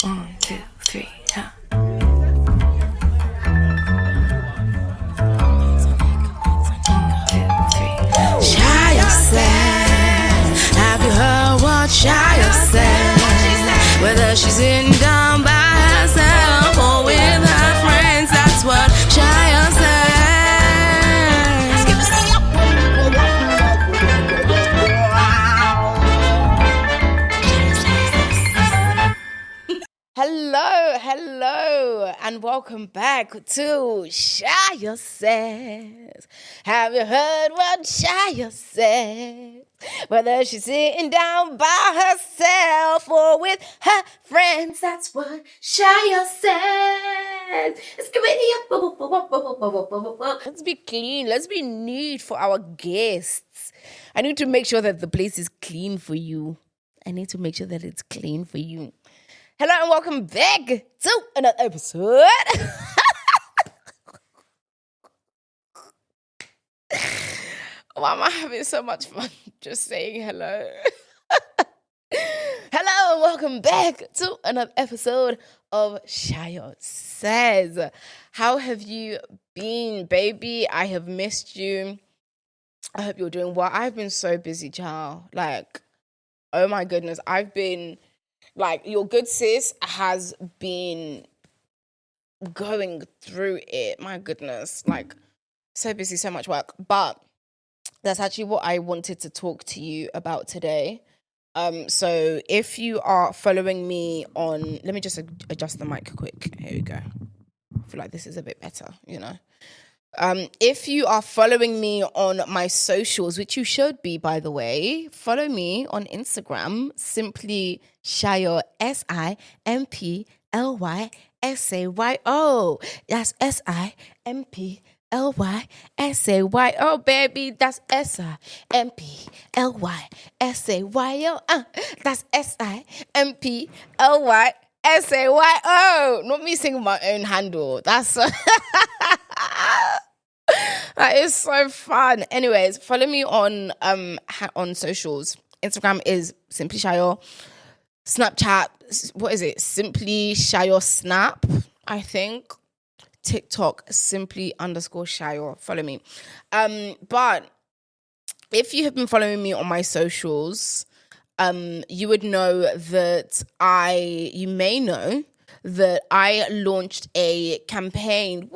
1, 2, 3, yeah. Sayo says, have you heard what Sayo says? Whether she's sitting down by herself or with her friends, that's what Sayo says. Hello, and welcome back to Sayo Says. Have you heard what Sayo says? Whether she's sitting down by herself or with her friends, that's what Sayo says. Let's be clean. Let's be neat for our guests. I need to make sure that the place is clean for you. I need to make sure that it's clean for you. Hello and welcome back to another episode. Why am I having so much fun just saying hello? Hello and welcome back to another episode of Sayo Says. How have you been, baby? I have missed you. I hope you're doing well. I've been so busy, child. Like, oh my goodness. Your good sis has been going through it. My goodness, so busy, so much work. But that's actually what I wanted to talk to you about today. So if you are following me on, let me just adjust the mic quick. Here we go. I feel like this is a bit better, you know. If you are following me on my socials, which you should be, by the way, follow me on Instagram, simply Sayo, SIMPLYSAYO. That's SIMPLYSAYO, baby. That's SIMPLYSAYO. That's SIMPLYSAYO. Not me singing my own handle. That's that is so fun. Anyways, follow me on socials. Instagram is Simply Sayo. Snapchat, what is it? Simply Sayo Snap, I think. TikTok, simply_Sayo. Follow me. But if you have been following me on my socials, you would know that you may know that I launched a campaign.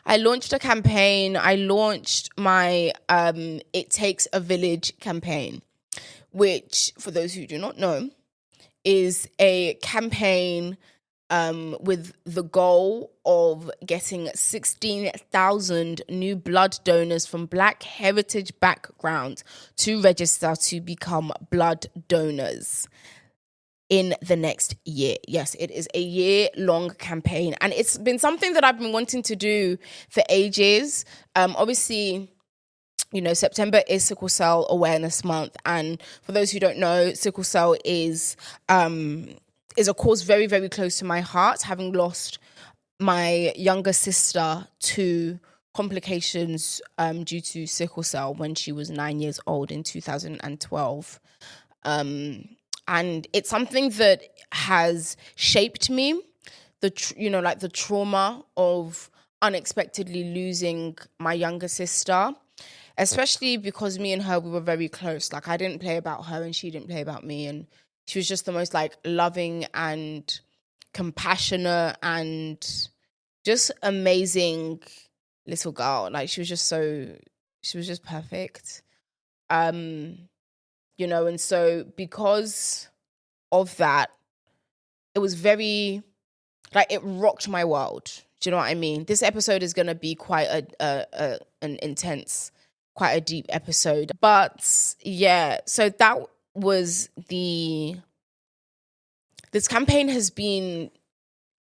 I launched a campaign. I launched my It Takes A Village campaign, which, for those who do not know, is a campaign with the goal of getting 16,000 new blood donors from Black heritage backgrounds to register to become blood donors in the next year. Yes, it is a year-long campaign, and it's been something that I've been wanting to do for ages. Obviously, you know, September is Sickle Cell Awareness Month, and for those who don't know, sickle cell is a cause very, very close to my heart, having lost my younger sister to complications due to sickle cell when she was 9 years old in 2012. And it's something that has shaped me, the trauma of unexpectedly losing my younger sister, especially because me and her, we were very close. Like, I didn't play about her and she didn't play about me. And she was just the most loving and compassionate and just amazing little girl. Like, she was just perfect. You know, and so because of that, it was very, it rocked my world. Do you know what I mean? This episode is going to be quite an intense, quite a deep episode. But yeah, so that was this campaign has been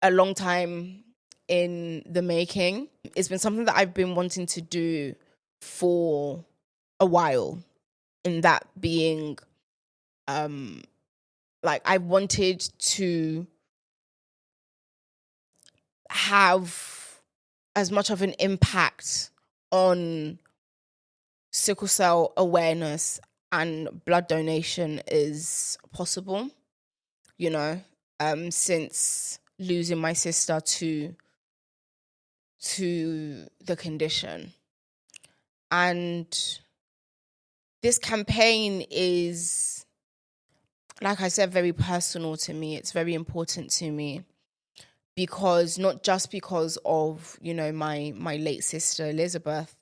a long time in the making. It's been something that I've been wanting to do for a while. In that being, I wanted to have as much of an impact on sickle cell awareness and blood donation as possible. since losing my sister to the condition. And this campaign is, like I said, very personal to me. It's very important to me because not just because of, my late sister Elizabeth,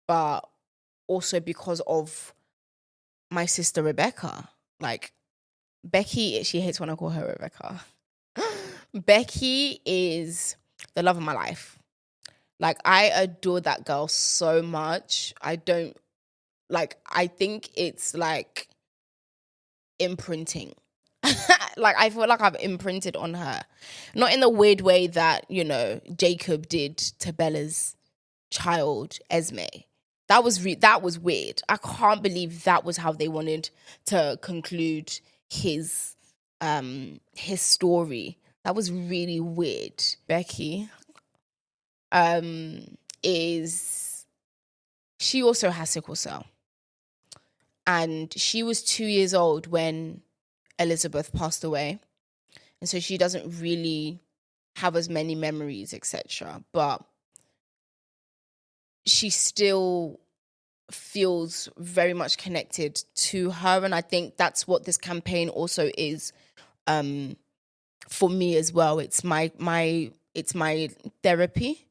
but also because of my sister Rebecca. Like, Becky, she hates when I call her Rebecca. Becky is the love of my life. Like, I adore that girl so much. I think it's like imprinting. Like, I feel like I've imprinted on her. Not in the weird way that, Jacob did to Bella's child, Esme. That was weird. I can't believe that was how they wanted to conclude his story. That was really weird. Becky she also has sickle cell. And she was 2 years old when Elizabeth passed away. And so she doesn't really have as many memories, etc. But she still feels very much connected to her. And I think that's what this campaign also is for me as well. It's my therapy.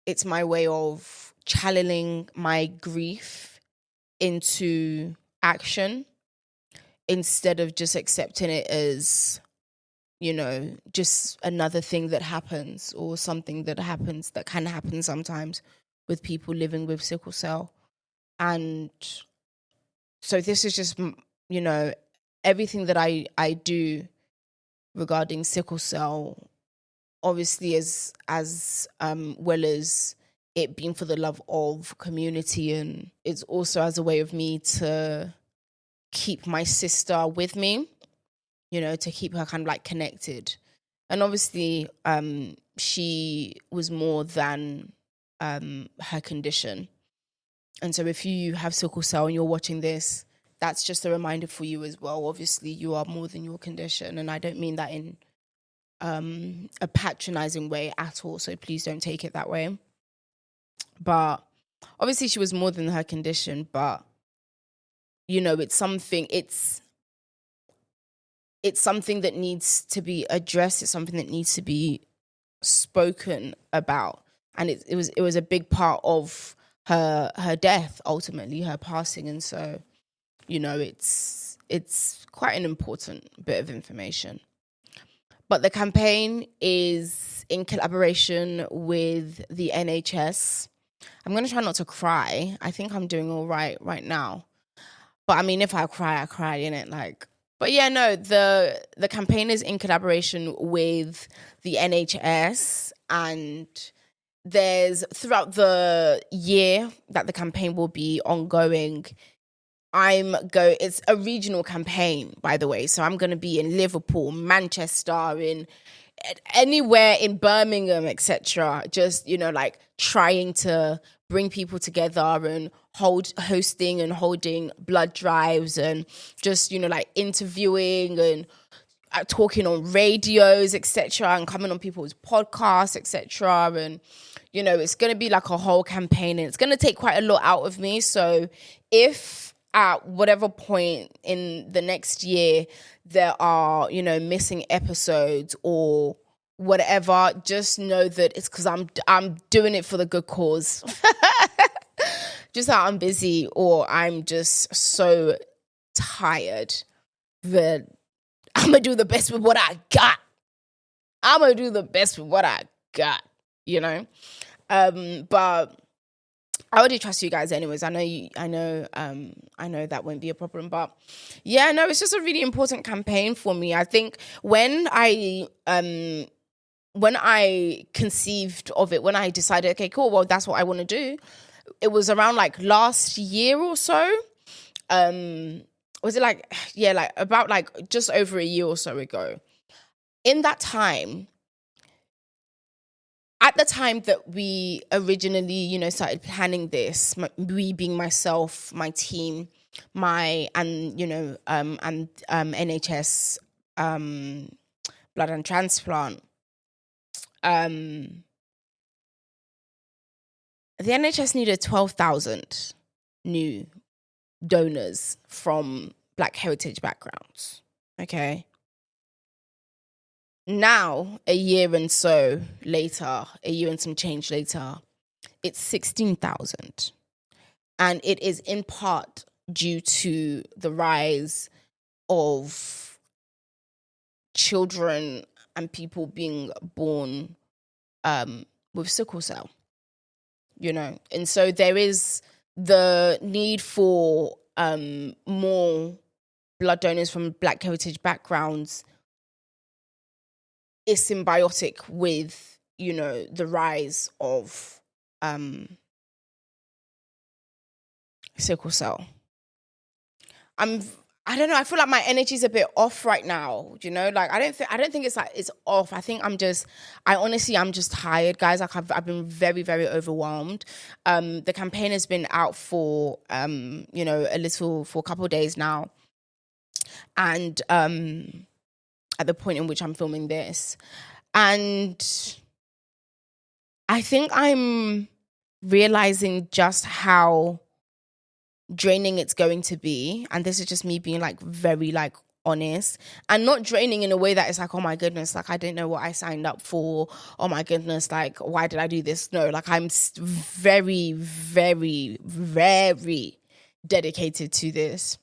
It's my way of channeling my grief into action instead of just accepting it as, just another thing that happens or something that happens that can happen sometimes with people living with sickle cell. And so this is just, everything that I do regarding sickle cell, obviously as well as it being for the love of community, and it's also as a way of me to keep my sister with me, to keep her kind of like connected. And obviously she was more than her condition. And so if you have sickle cell and you're watching this, that's just a reminder for you as well. Obviously you are more than your condition, and I don't mean that in a patronizing way at all, so please don't take it that way. But obviously she was more than her condition, but it's something that needs to be addressed. It's something that needs to be spoken about, and it was a big part of her death, ultimately her passing. And so it's quite an important bit of information. But the campaign is in collaboration with the NHS. I'm going to try not to cry. I think I'm doing all right now. But I mean, if I cry, I cry, innit? Like, but yeah, no, the campaign is in collaboration with the NHS, and there's, throughout the year that the campaign will be ongoing, it's a regional campaign, by the way. So I'm going to be in Liverpool, Manchester, in anywhere in Birmingham, etc. Just, like trying to bring people together and hosting and holding blood drives, and just, like interviewing and talking on radios, etc., and coming on people's podcasts, etc. And, it's going to be like a whole campaign, and it's going to take quite a lot out of me. So if at whatever point in the next year there are, missing episodes or whatever, just know that it's because I'm doing it for the good cause. Just that I'm busy, or I'm just so tired that I'm going to do the best with what I got. But I already trust you guys anyways. I know that won't be a problem. But yeah, no, it's just a really important campaign for me. I think when I conceived of it, when I decided, okay, cool, well, that's what I want to do, it was around like last year or so. Was it about just over a year or so ago? In that time, at the time that we originally, started planning this, we being myself, my team, and NHS blood and transplant, the NHS needed 12,000 new donors from Black heritage backgrounds. Okay. Now, a year and some change later, it's 16,000. And it is in part due to the rise of children and people being born with sickle cell, And so there is the need for more blood donors from Black heritage backgrounds is symbiotic with, the rise of sickle cell. I don't know. I feel like my energy's a bit off right now. Like I don't think it's like it's off. I think I'm just tired, guys. Like I've been very, very overwhelmed. The campaign has been out for for a couple of days now, and at the point in which I'm filming this, and I think I'm realizing just how draining it's going to be. And this is just me being like very like honest, and not draining in a way that it's like, oh my goodness, like I didn't know what I signed up for. Oh my goodness, like why did I do this? No, like I'm very, very, very dedicated to this.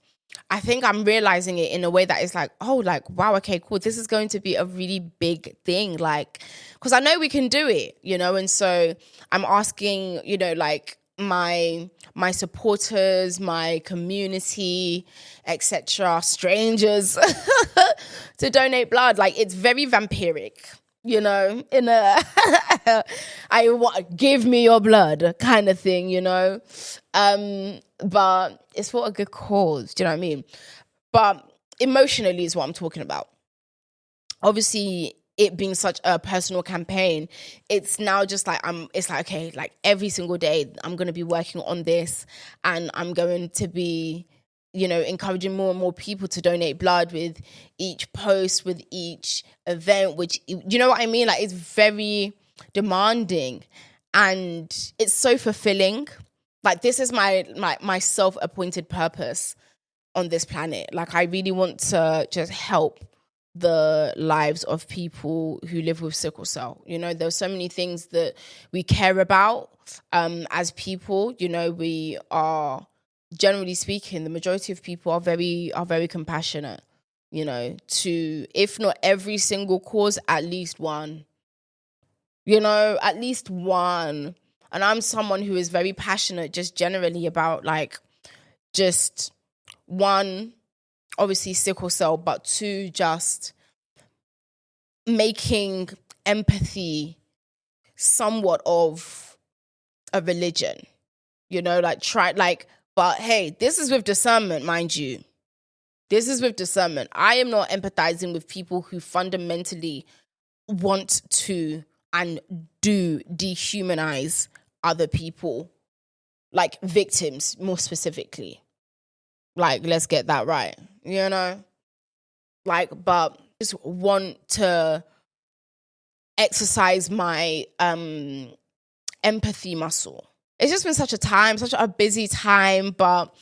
I think I'm realizing it in a way that it's like, oh, like, wow, okay, cool. This is going to be a really big thing. Like, because I know we can do it, and so I'm asking, like my supporters, my community, etc., strangers to donate blood. Like it's very vampiric, in a I want give me your blood kind of thing, but it's for a good cause. Do you know what I mean? But emotionally is what I'm talking about. Obviously, it being such a personal campaign, it's now just like it's like, okay, like every single day I'm going to be working on this, and I'm going to be, encouraging more and more people to donate blood with each post, with each event, which, you know what I mean? Like it's very demanding and it's so fulfilling. Like this is my self-appointed purpose on this planet. Like I really want to just help the lives of people who live with sickle cell. There's so many things that we care about as people. We are, generally speaking, the majority of people are very compassionate, to, if not every single cause, at least one. At least one. And I'm someone who is very passionate just generally about like just one, obviously sickle cell, but two, just making empathy somewhat of a religion, but hey, this is with discernment, mind you. This is with discernment. I am not empathizing with people who fundamentally want to and do dehumanize other people, like victims more specifically. Like, let's get that right, Like, but just want to exercise my empathy muscle. It's just been such a busy time, but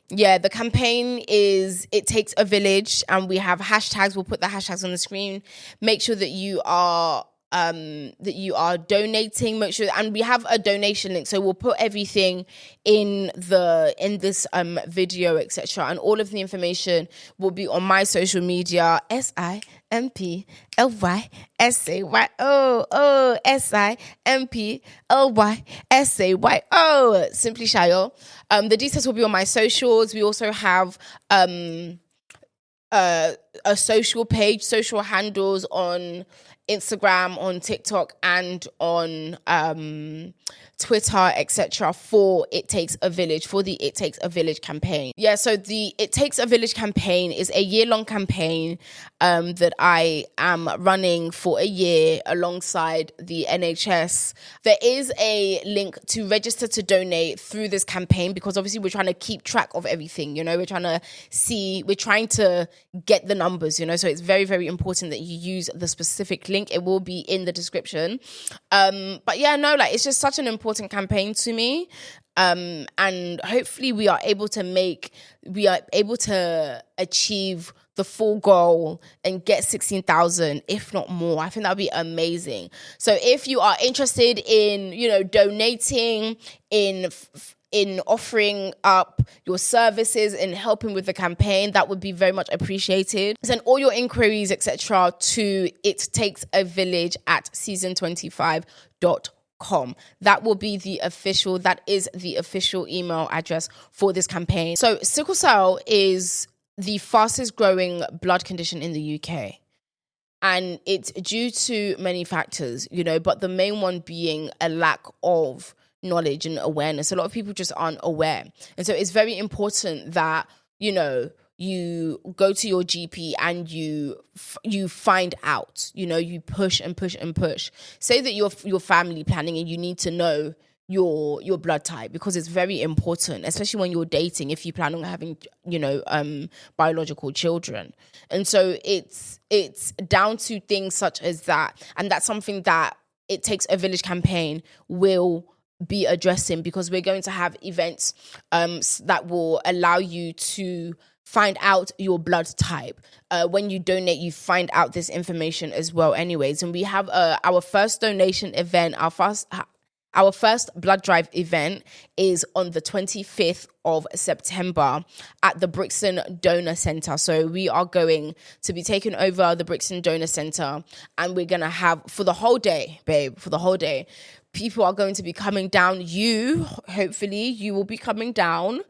yeah, the campaign is It Takes a Village, and we have hashtags. We'll put the hashtags on the screen. Make sure that you are donating. Make sure, and we have a donation link, so we'll put everything in this video, etc., and all of the information will be on my social media. SimplySayo, SimplySayo, Simply Shayo. The details will be on my socials. We also have a social page, social handles on Instagram, on TikTok, and on Twitter, etc. for It Takes a Village, for the It Takes a Village campaign. Yeah, so the It Takes a Village campaign is a year-long campaign that I am running for a year alongside the NHS. There is a link to register to donate through this campaign because obviously we're trying to keep track of everything, we're trying to get the numbers, so it's very, very important that you use the specific link. It will be in the description. But yeah, no, it's just such an important campaign to me. And hopefully we are able to achieve the full goal and get 16,000, if not more. I think that would be amazing. So if you are interested in, donating, in offering up your services and helping with the campaign, that would be very much appreciated. Send all your inquiries, etc. to ittakesavillage@season25.com. That is the official email address for this campaign. So sickle cell is the fastest growing blood condition in the UK. And it's due to many factors, but the main one being a lack of knowledge and awareness. A lot of people just aren't aware. And so it's very important that, you go to your GP and you find out, you push and push and push. Say that you're family planning and you need to know your blood type because it's very important, especially when you're dating, if you plan on having, biological children. And so it's down to things such as that. And that's something that It Takes a Village campaign will be addressing, because we're going to have events that will allow you to find out your blood type. When you donate, you find out this information as well anyways. And we have our first donation event, our first blood drive event is on the 25th of September at the Brixton Donor Centre. So we are going to be taking over the Brixton Donor Centre, and we're going to have, for the whole day, people are going to be coming down. Hopefully, you will be coming down,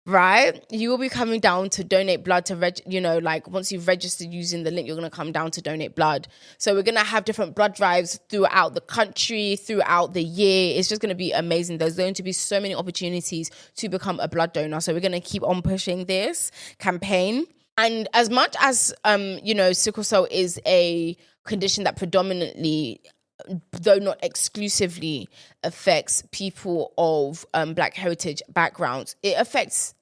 right? You will be coming down to donate blood once you've registered using the link, you're going to come down to donate blood. So we're going to have different blood drives throughout the country, throughout the year. It's just going to be amazing. There's going to be so many opportunities to become a blood donor. So we're going to keep on pushing this campaign. And as much as, sickle cell is a condition that predominantly, though not exclusively, affects people of Black heritage backgrounds, it affects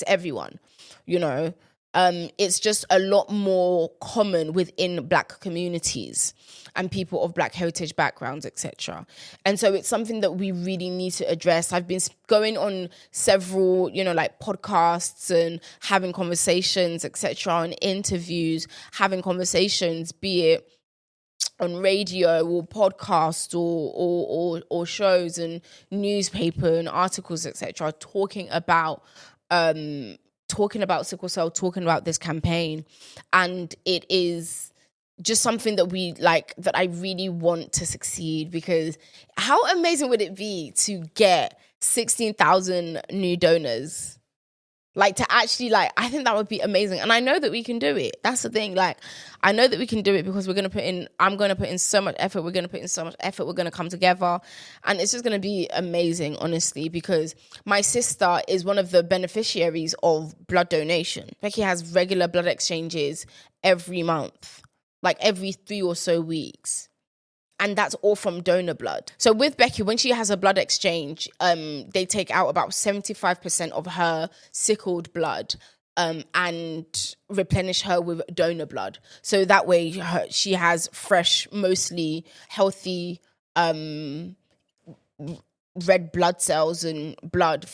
everyone. It's just a lot more common within Black communities and people of Black heritage backgrounds, etc. And so it's something that we really need to address. I've been going on several, podcasts and having conversations, etc., and interviews, having conversations, be it on radio or podcast or shows and newspaper and articles, etc., talking about sickle cell, talking about this campaign. And it is just something that that I really want to succeed, because how amazing would it be to get 16,000 new donors? To actually, I think that would be amazing. And I know that we can do it. That's the thing. I know that we can do it because I'm going to put in so much effort. We're going to put in so much effort. We're going to come together. And it's just going to be amazing, honestly, because my sister is one of the beneficiaries of blood donation. Becky has regular blood exchanges every month, every 3 or so weeks. And that's all from donor blood. So with Becky, when she has a blood exchange, they take out about 75% of her sickled blood and replenish her with donor blood. So that way she has fresh, mostly healthy red blood cells and blood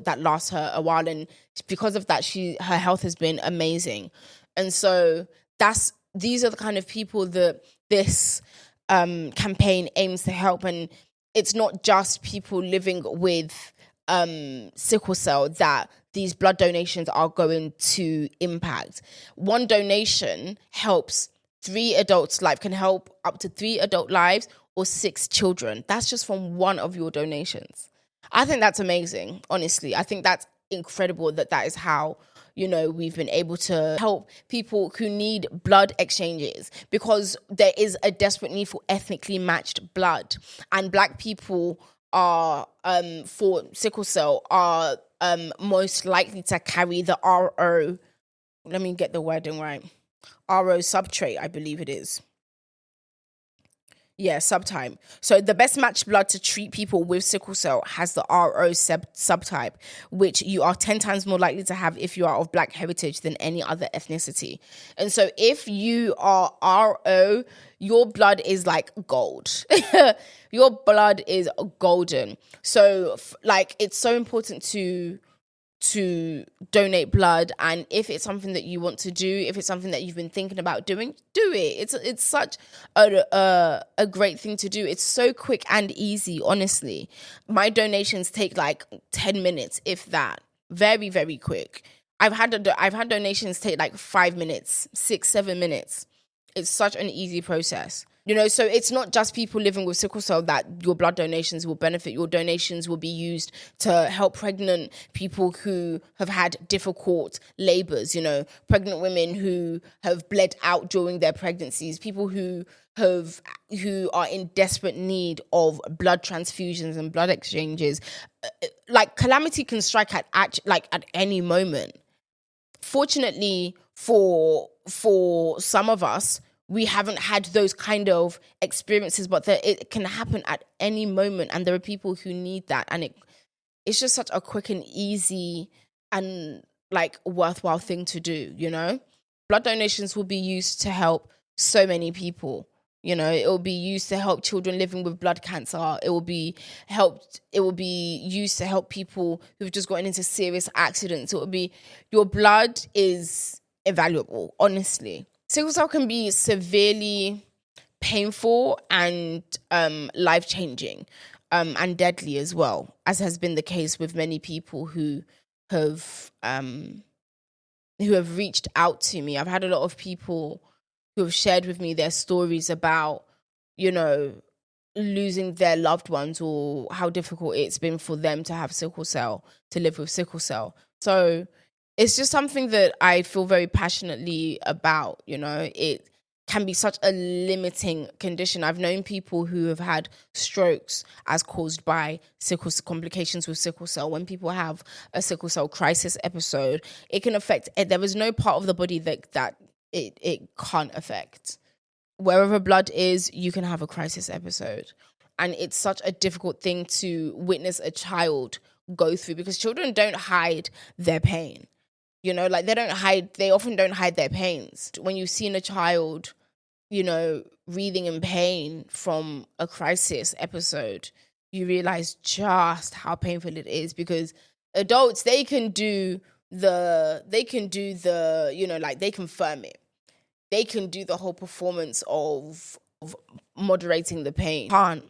that lasts her a while. And because of that, her health has been amazing. And so these are the kind of people that this campaign aims to help. And it's not just people living with sickle cell that these blood donations are going to impact. One donation helps 3 adults' life, can help up to 3 adult lives or 6 children. That's just from one of your donations. I think that's amazing, honestly. I think that's incredible that is how we've been able to help people who need blood exchanges, because there is a desperate need for ethnically matched blood. And Black people are, for sickle cell, are most likely to carry the RO, let me get the wording right, RO subtrait, I believe it is. Yeah, subtype. So the best matched blood to treat people with sickle cell has the RO subtype, which you are 10 times more likely to have if you are of Black heritage than any other ethnicity. And so if you are RO, your blood is like gold. Your blood is golden. So it's so important to donate blood. And if it's something that you want to do, if it's something that you've been thinking about doing, do it. It's such a great thing to do. It's so quick and easy, honestly. My donations take like 10 minutes, if that. Very, very quick. I've had donations take like 5 minutes, 6-7 minutes. It's such an easy process. So it's not just people living with sickle cell that your blood donations will benefit. Your donations will be used to help pregnant people who have had difficult labors, pregnant women who have bled out during their pregnancies, people who are in desperate need of blood transfusions and blood exchanges. Like, calamity can strike at any moment. Fortunately for some of us, we haven't had those kind of experiences, but it can happen at any moment, and there are people who need that, and it's just such a quick and easy and worthwhile thing to do. Blood donations will be used to help so many people. It will be used to help children living with blood cancer. It will be used to help people who've just gotten into serious accidents. Your blood is invaluable, honestly. Sickle cell can be severely painful and life-changing, and deadly as well, as has been the case with many people who have reached out to me. I've had a lot of people who have shared with me their stories about, losing their loved ones, or how difficult it's been for them to have sickle cell, to live with sickle cell. So it's just something that I feel very passionately about. It can be such a limiting condition. I've known people who have had strokes as caused by complications with sickle cell. When people have a sickle cell crisis episode, it can affect, there is no part of the body that it can't affect. Wherever blood is, you can have a crisis episode. And it's such a difficult thing to witness a child go through, because children don't hide their pain. They often don't hide their pains. When you've seen a child, breathing in pain from a crisis episode, you realize just how painful it is, because adults, they can firm it. They can do the whole performance of moderating the pain. Can't.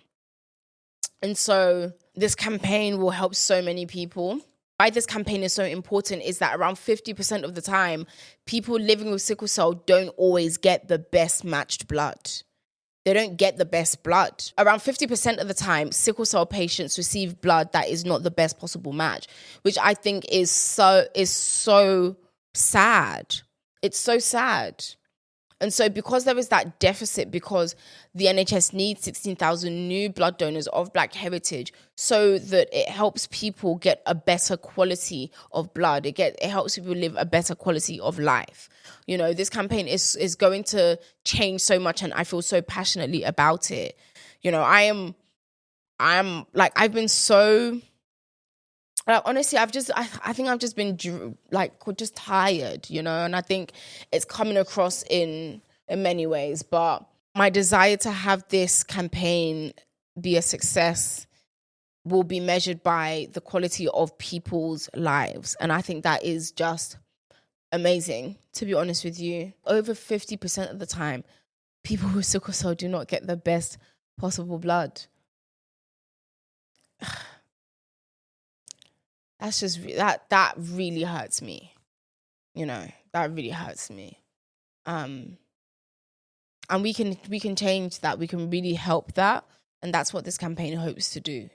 And so this campaign will help so many people. Why this campaign is so important is that around 50% of the time, people living with sickle cell don't always get the best matched blood. They don't get the best blood. Around 50% of the time, sickle cell patients receive blood that is not the best possible match, which I think is so sad. It's so sad. And so because there is that deficit, because the NHS needs 16,000 new blood donors of Black heritage, so that it helps people get a better quality of blood. It helps people live a better quality of life. This campaign is going to change so much, and I feel so passionately about it. I've been so, honestly, I think I've just been just tired, and I think it's coming across in many ways. But my desire to have this campaign be a success will be measured by the quality of people's lives. And I think that is just amazing, to be honest with you. Over 50% of the time, people with sickle cell do not get the best possible blood. That's just, that really hurts me. That really hurts me. And we can change that. We can really help that. And that's what this campaign hopes to do,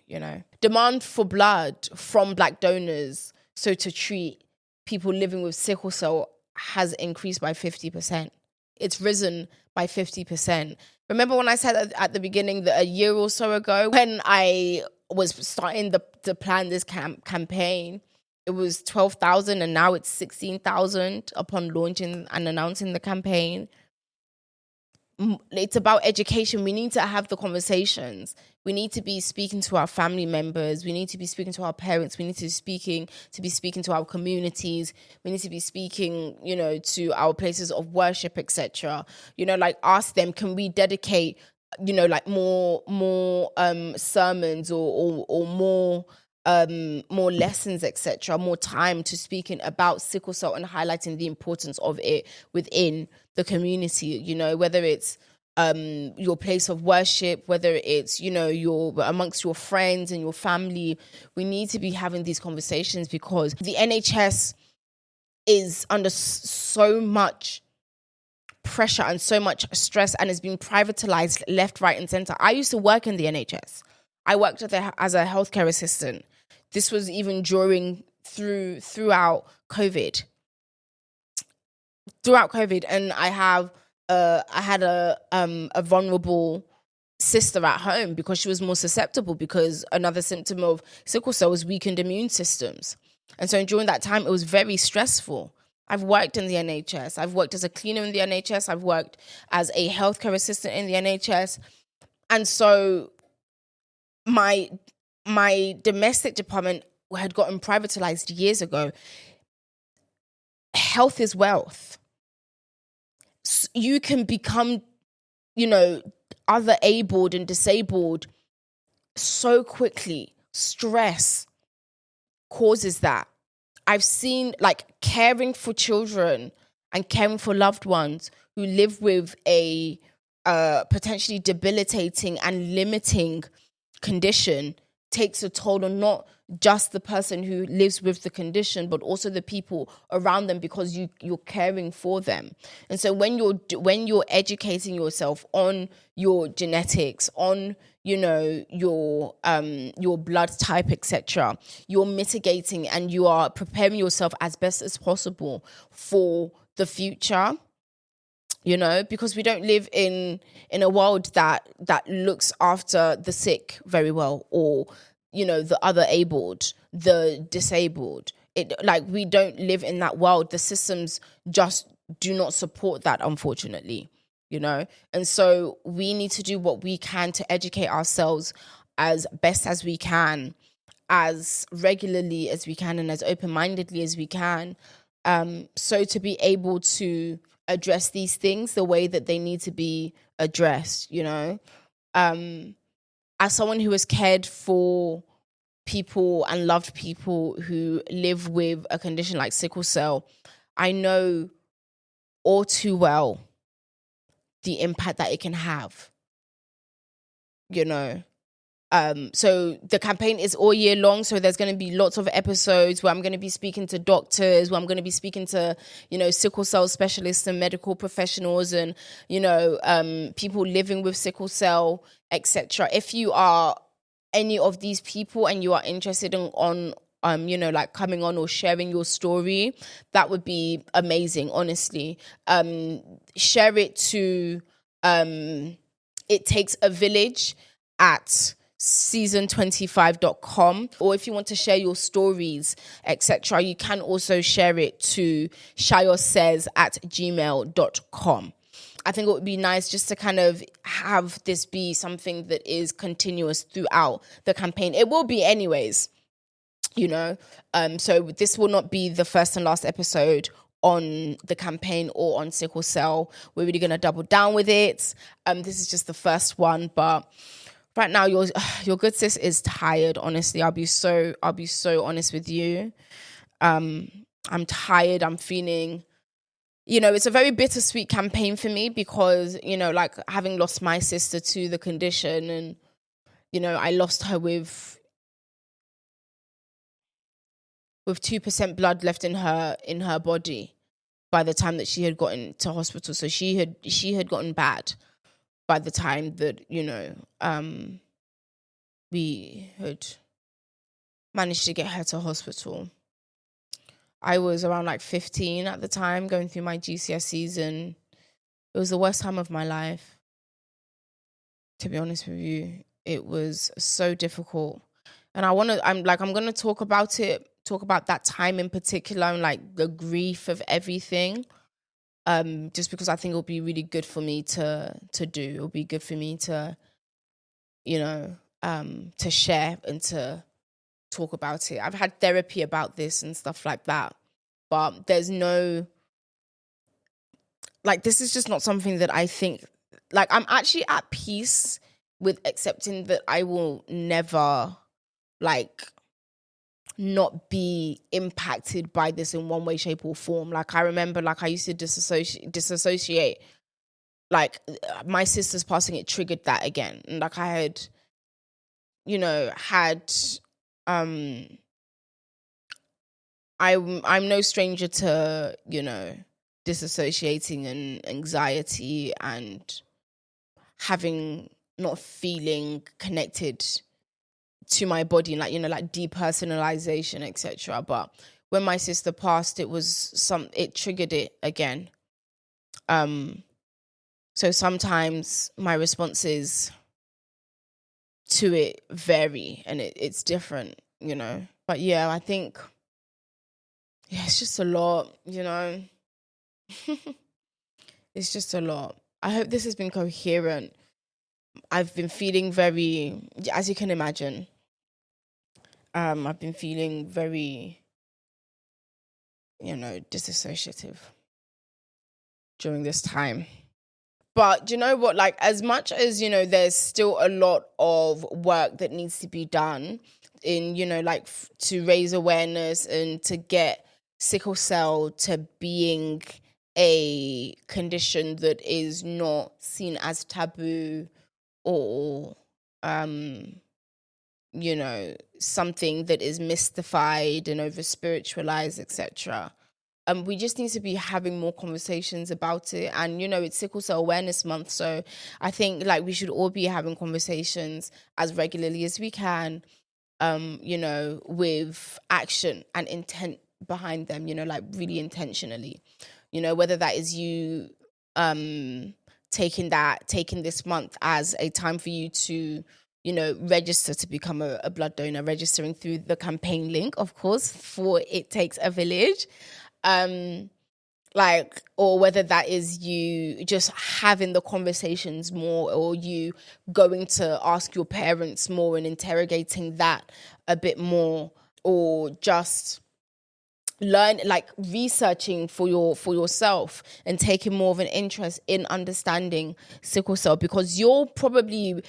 Demand for blood from Black donors, so to treat people living with sickle cell has increased by 50%. It's risen by 50%. Remember when I said at the beginning that a year or so ago, when I was starting to plan this campaign, it was 12,000 and now it's 16,000 upon launching and announcing the campaign. It's about education. We need to have the conversations. We need to be speaking to our family members. We need to be speaking to our parents. We need to be speaking to our communities. We need to be speaking, to our places of worship, etc. Like ask them, can we dedicate, like more sermons or more lessons, etc., more time to speaking about sickle cell and highlighting the importance of it within the community, whether it's your place of worship, whether it's, you're amongst your friends and your family. We need to be having these conversations because the NHS is under so much pressure and so much stress and is being privatized left, right, and center. I used to work in the NHS. I worked as a healthcare assistant. This was even throughout COVID. And I had a vulnerable sister at home because she was more susceptible, because another symptom of sickle cell is weakened immune systems. And so during that time, it was very stressful. I've worked in the NHS. I've worked as a cleaner in the NHS. I've worked as a healthcare assistant in the NHS. And so my domestic department had gotten privatized years ago. Health is wealth. You can become, other abled and disabled so quickly. Stress causes that. I've seen caring for children and caring for loved ones who live with a potentially debilitating and limiting condition takes a toll on not just the person who lives with the condition, but also the people around them, because you're caring for them. And so when you're educating yourself on your genetics, on your blood type, etc., you're mitigating and you are preparing yourself as best as possible for the future. Because we don't live in a world that looks after the sick very well, or the other abled, the disabled. We don't live in that world. The systems just do not support that, unfortunately. And so we need to do what we can to educate ourselves as best as we can, as regularly as we can, and as open-mindedly as we can, so to be able to address these things the way that they need to be addressed. As someone who has cared for people and loved people who live with a condition like sickle cell, I know all too well the impact that it can have. So the campaign is all year long. So there's going to be lots of episodes where I'm going to be speaking to doctors, where I'm going to be speaking to, sickle cell specialists and medical professionals and, people living with sickle cell, etc. If you are any of these people and you are interested in coming on or sharing your story, that would be amazing, honestly. Share it to It Takes a Village at season25.com, or if you want to share your stories, etc., you can also share it to Sayo Says at gmail.com. I think it would be nice just to kind of have this be something that is continuous throughout the campaign. It will be anyways, so this will not be the first and last episode on the campaign or on sickle cell. We're really going to double down with it. This is just the first one, but right now, your good sis is tired. Honestly, I'll be so honest with you. I'm tired. I'm feeling, it's a very bittersweet campaign for me because, having lost my sister to the condition, and I lost her with 2% blood left in her body by the time that she had gotten to hospital. So she had gotten bad by the time that, we had managed to get her to hospital. I was around like 15 at the time, going through my GCSEs, and it was the worst time of my life. To be honest with you, it was so difficult. And I'm going to talk about that time in particular, and like the grief of everything. Just because I think it'll be really good for me to do. It'll be good for me to, to share and to talk about it. I've had therapy about this and stuff like that, but there's no, like, this is just not something that I think, like, I'm actually at peace with accepting that I will never, like, not be impacted by this in one way, shape, or form. Like, I remember, like, I used to disassociate. Like, my sister's passing, it triggered that again. And like, I had, I'm no stranger to, disassociating and anxiety and not feeling connected to my body, like, like depersonalization, etc. But when my sister passed, it triggered it again. So sometimes my responses to it vary, and it's different, But yeah, I think, it's just a lot, It's just a lot. I hope this has been coherent. I've been feeling very, as you can imagine, I've been feeling very, disassociative during this time. But do you know what? Like, as much as, there's still a lot of work that needs to be done in, to raise awareness and to get sickle cell to being a condition that is not seen as taboo or, something that is mystified and over spiritualized, etc. We just need to be having more conversations about it. And, it's Sickle Cell Awareness Month. So I think, like, we should all be having conversations as regularly as we can, with action and intent behind them, like really intentionally, whether that is you taking this month as a time for you to, register to become a blood donor, registering through the campaign link, of course, for It Takes a Village. Or whether that is you just having the conversations more, or you going to ask your parents more and interrogating that a bit more, or just researching for yourself and taking more of an interest in understanding sickle cell, because you're probably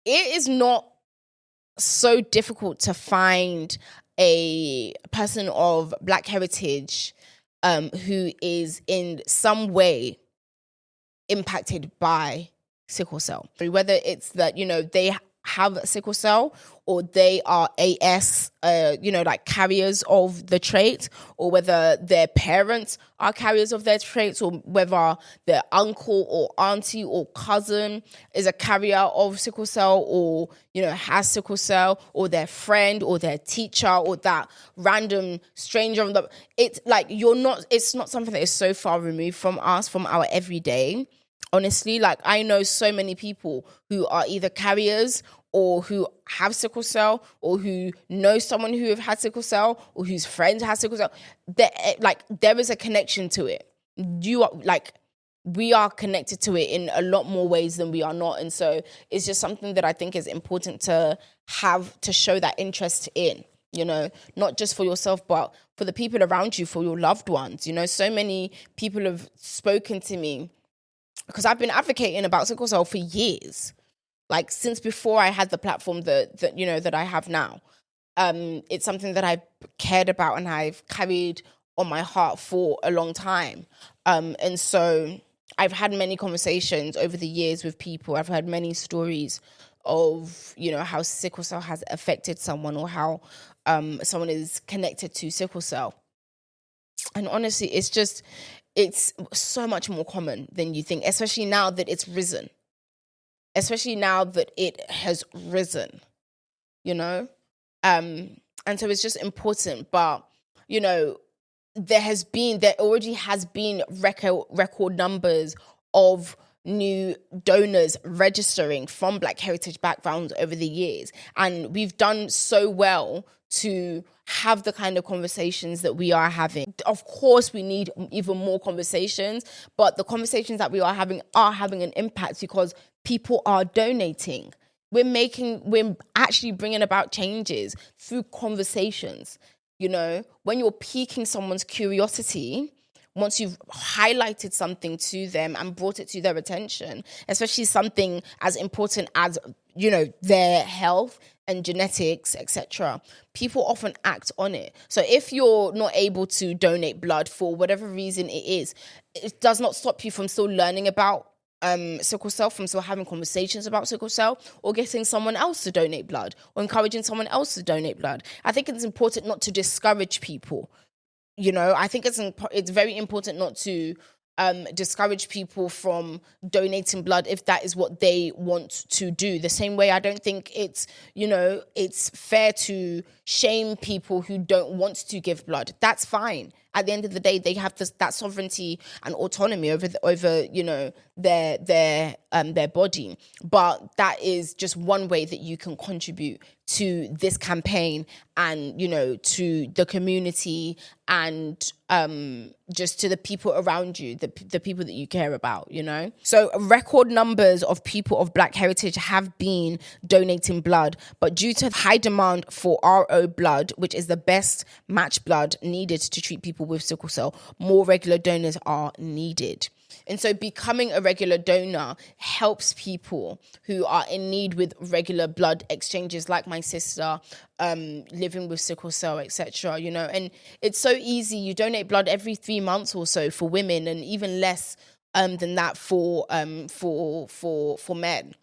it is not so difficult to find a person of Black heritage who is in some way impacted by sickle cell, whether it's that they have sickle cell, or they are AS carriers of the trait, or whether their parents are carriers of their traits, or whether their uncle or auntie or cousin is a carrier of sickle cell, or has sickle cell, or their friend or their teacher or that random stranger on the, it's like it's not something that is so far removed from us, from our everyday. Honestly, like, I know so many people who are either carriers, or who have sickle cell, or who know someone who have had sickle cell, or whose friends have sickle cell. There is a connection to it. We are connected to it in a lot more ways than we are not. And so it's just something that I think is important to have, to show that interest in, not just for yourself, but for the people around you, for your loved ones. So many people have spoken to me, because I've been advocating about sickle cell for years, like since before I had the platform that I have now. It's something that I've cared about and I've carried on my heart for a long time. And so I've had many conversations over the years with people. I've heard many stories of, how sickle cell has affected someone, or how someone is connected to sickle cell. And honestly, it's so much more common than you think, especially now that it's risen. Especially now that it has risen, And so it's just important. But, there already has been record numbers of new donors registering from Black heritage backgrounds over the years, and we've done so well to have the kind of conversations that we are having. Of course, we need even more conversations, but the conversations that we are having an impact because people are donating. We're actually bringing about changes through conversations. You know, when you're piquing someone's curiosity, once you've highlighted something to them and brought it to their attention, especially something as important as, you know, their health and genetics, etc., people often act on it. So if you're not able to donate blood for whatever reason it is, it does not stop you from still learning about sickle cell, from still having conversations about sickle cell, or getting someone else to donate blood, or encouraging someone else to donate blood. I think it's important not to discourage people. You know, I think it's very important not to discourage people from donating blood if that is what they want to do. The same way I don't think it's fair to shame people who don't want to give blood. That's fine. At the end of the day, they have that sovereignty and autonomy over their body. But that is just one way that you can contribute to this campaign and, you know, to the community and just to the people around you, the people that you care about, you know? So record numbers of people of Black heritage have been donating blood, but due to high demand for RO blood, which is the best match blood needed to treat people with sickle cell, more regular donors are needed. And so becoming a regular donor helps people who are in need with regular blood exchanges, like my sister, living with sickle cell, etc. You know, and it's so easy. You donate blood every 3 months or so for women, and even less than that for men.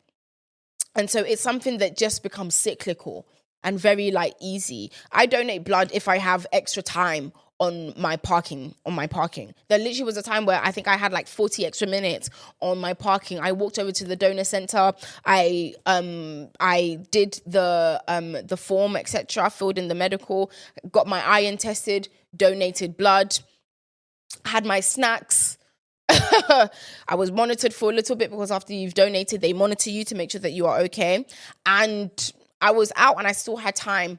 And so it's something that just becomes cyclical and very easy. I donate blood if I have extra time on my parking. There literally was a time where I think I had 40 extra minutes on my parking. I walked over to the donor center. I did the form, etc., filled in the medical, got my iron tested, donated blood, had my snacks. I was monitored for a little bit because after you've donated, they monitor you to make sure that you are okay. And I was out and I still had time.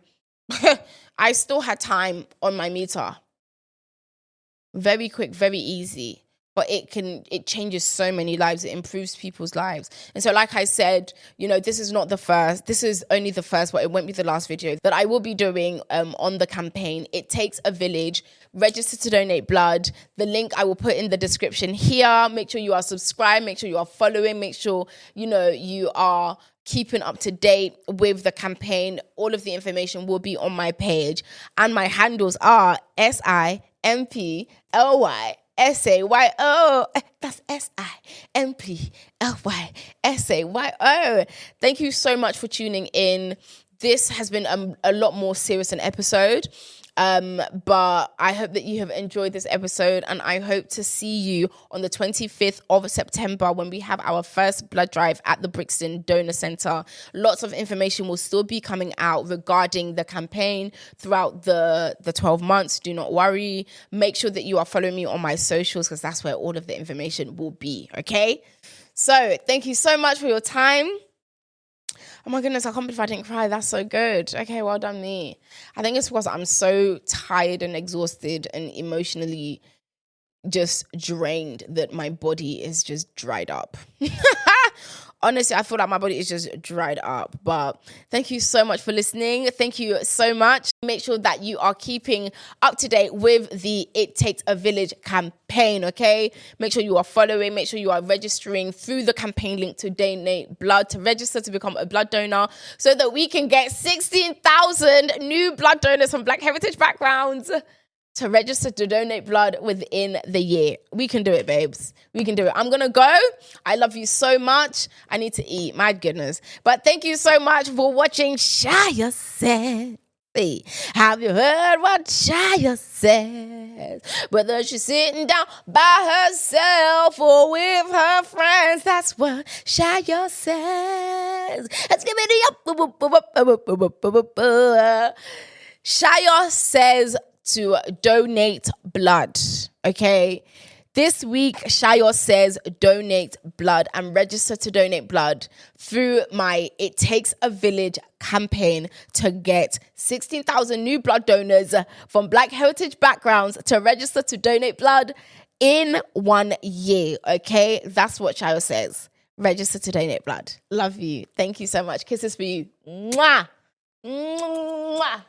I still had time on my meter. Very quick, very easy, but it changes so many lives. It improves people's lives. And so, like I said, you know, this is not the first. This is only the first, but it won't be the last video that I will be doing on the campaign. It Takes a Village. Register to donate blood. The link I will put in the description here. Make sure you are subscribed. Make sure you are following. Make sure, you know, you are keeping up to date with the campaign. All of the information will be on my page. And my handles are SIMPLYSAYO. That's SIMPLYSAYO. Thank you so much for tuning in. This has been a lot more serious an episode. But I hope that you have enjoyed this episode, and I hope to see you on the 25th of September when we have our first blood drive at the Brixton Donor Center. Lots of information will still be coming out regarding the campaign throughout the 12 months. Do not worry. Make sure that you are following me on my socials because that's where all of the information will be, okay? So thank you so much for your time. Oh my goodness, I can't believe I didn't cry. That's so good. Okay, well done me. I think it's because I'm so tired and exhausted and emotionally just drained that my body is just dried up. Honestly, I feel like my body is just dried up. But thank you so much for listening. Thank you so much. Make sure that you are keeping up to date with the It Takes a Village campaign, okay? Make sure you are following. Make sure you are registering through the campaign link to donate blood, to register to become a blood donor so that we can get 16,000 new blood donors from Black heritage backgrounds to register to donate blood within the year. We can do it, babes. We can do it. I'm going to go. I love you so much. I need to eat. My goodness. But thank you so much for watching Sayo Says. Have you heard what Sayo says? Whether she's sitting down by herself or with her friends, that's what Sayo says. Let's give it up. Sayo Says to donate blood, okay? This week, Sayo Says donate blood and register to donate blood through my It Takes a Village campaign to get 16,000 new blood donors from Black heritage backgrounds to register to donate blood in 1 year, okay? That's what Sayo says. Register to donate blood. Love you. Thank you so much. Kisses for you. Mwah! Mwah!